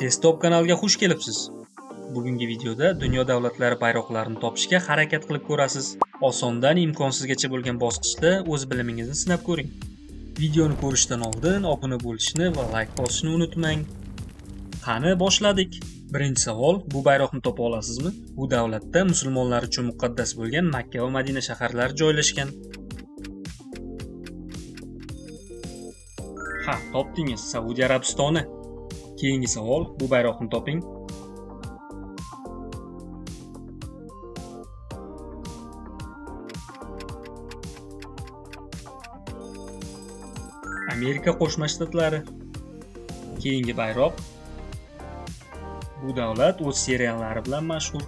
Testop kanaliga xush kelibsiz. Bugungi videoda dunyo davlatlari bayroqlarini topishga harakat qilib ko'rasiz. Osondan imkonsizgacha bo'lgan bosqichda o'z bilimingizni sinab ko'ring. Videoni ko'rishdan oldin obuna bo'lishni va like bosishni unutmang. Qani boshladik. Birinchi savol, bu bayroqni topa olasizmi? Bu davlatda musulmonlar uchun muqaddas bo'lgan Makka va Madina shaharlari joylashgan. Ha, topdingiz, Saudiya Arabistoni. Keyingi savol, bu bayroqni toping. Amerika Qo'shma Shtatlari. Keyingi bayroq. Bu davlat o'z seriallari bilan mashhur.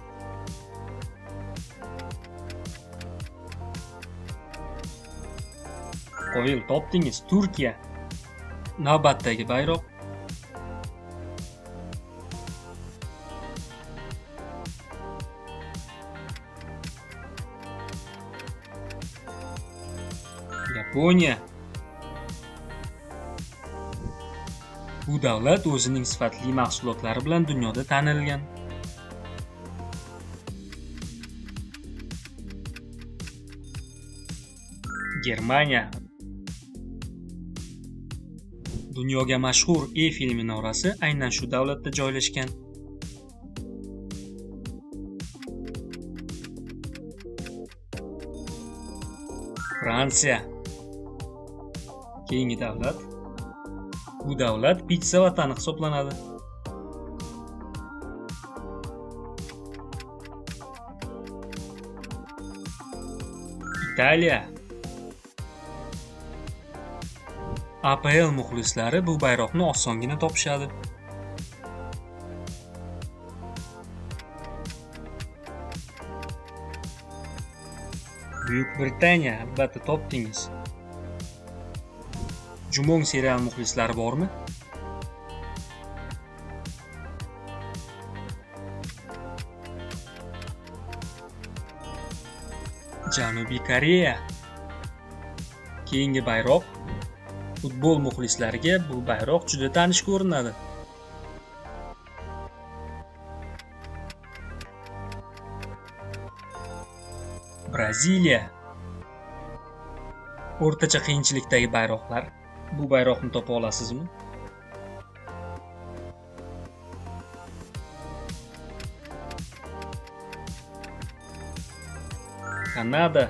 Qo'yil, topdingiz, Turkiya. Navbatdagi bayroq. Yaponiya. Bu davlat o'zining sifatli mahsulotlari bilan dunyoda tanilgan. Germaniya. Dunyoga mashhur Eyfel minorasi aynan shu davlatda joylashgan. Fransiya. Keyingi davlat. Bu davlat pitsa vatani hisoblanadi. Italiya. APL muxlislari bu bayroqni osongina topishadi. Buyuk Britaniya, albatta topdingiz. Jumong serial muxlislari bormi? Janubiy Koreya. Keyingi bayroq. Futbol muxlislariga bu bayroq juda tanish ko'rinadi. Braziliya. O'rtacha qiyinchilikdagi bayroqlar. Bu bayroqni topa olasizmi? Kanada.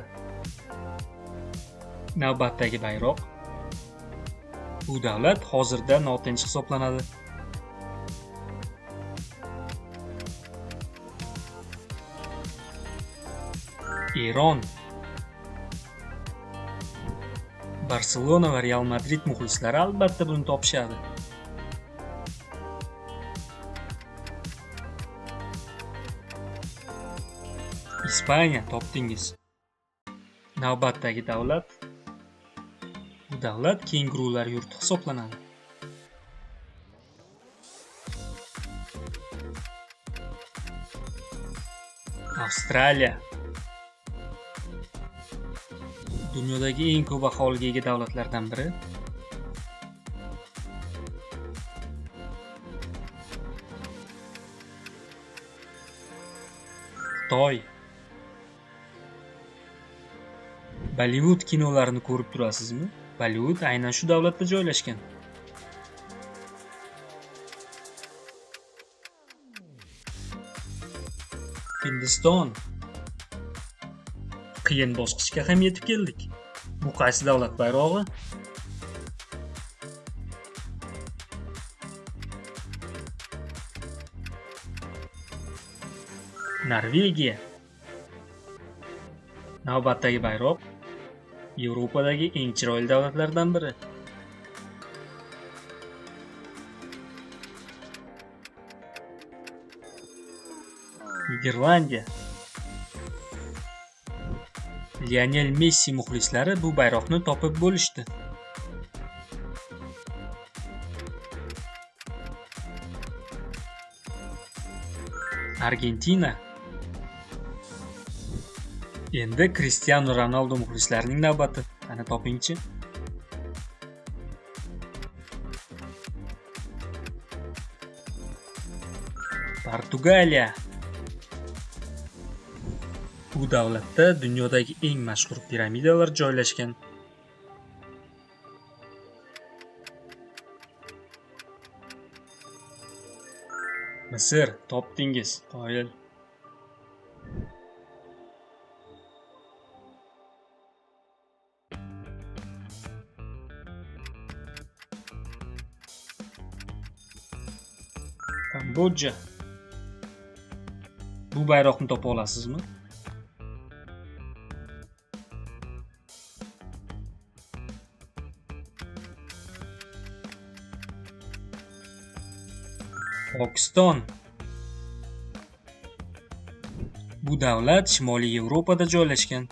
Navbatdagi bayroq. Bu davlat hozirda notinch hisoblanadi. Eron. Barselona va Real Madrid muxlislari albatta buni topishadi. Ispaniya, topdingiz. Navbatdagi davlat. Bu davlat kengurular yurti hisoblanadi. Avstraliya. Dunyodagi eng ko'p aholiga ega davlatlardan biri. Xitoy. Bollivud kinolarini ko'rib turasizmi? Bollivud aynan shu davlatda joylashgan. Hindiston. Qiyin bosqichga ham yetib keldik. Bu qaysi davlat bayrog'i? Norvegiya. Navbatdagi bayroq. Yevropadagi eng chiroyli davlatlardan biri. Niderlandiya. Lionel Messi muxlislari bu bayroqni topib bo'lishdi. Argentina. Endi Cristiano Ronaldo muxlislarining navbati. Ana topingchi. Portugaliya. Bu davlatda dunyodagi eng mashhur piramidalar joylashgan. Misr, topdingiz, qoyil. Kambodja. Bu bayroqni topa olasizmi? Pokiston. Bu davlat Shimoliy Yevropada joylashgan.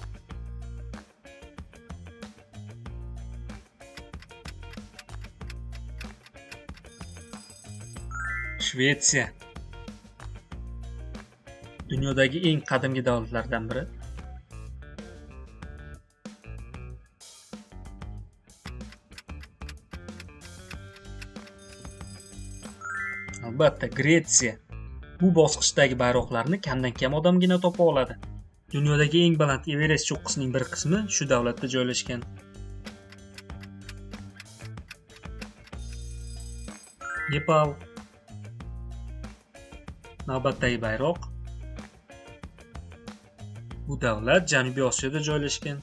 Shvetsiya. Dunyodagi eng qadimgi davlatlardan biri. Albatta, Gretsiya. Bu bosqichdagi bayroqlarni kamdan kam odamgina topa oladi. Dunyodagi eng baland Everest cho'qqisining bir qismi shu davlatda joylashgan. Nepal. Navbatdagi bayroq. Bu davlat Janubiy Osiyoda joylashgan.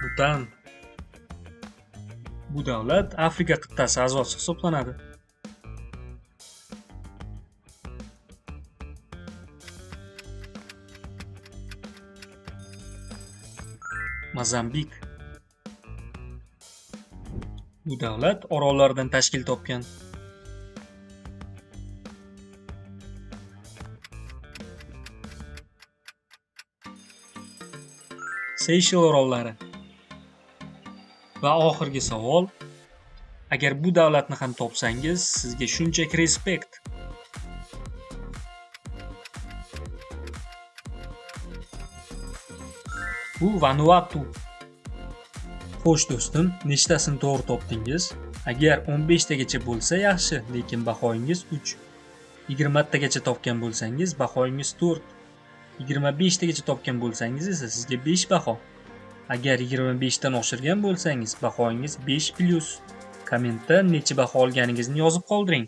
Butan. Bu davlat Afrika qit'asi a'zosi hisoblanadi. Mozambik. Bu davlat orollardan tashkil topgan. Seyshel orollari. Va oxirgi savol. Agar bu davlatni ham topsangiz, sizga shunchaki respekt. Bu Vanuatu. Xo'sh do'stim, nechtasini to'g'ri topdingiz? Agar 15 tagacha bo'lsa yaxshi, lekin bahoyingiz 3. 20 tagacha topgan bo'lsangiz, bahoyingiz 4. 25 tagacha topgan bo'lsangiz esa sizga 5 baho. Agar 25 dan oshirgan bo'lsangiz, bahoyingiz 5+. Kommentda necha baho olganingizni yozib qoldiring.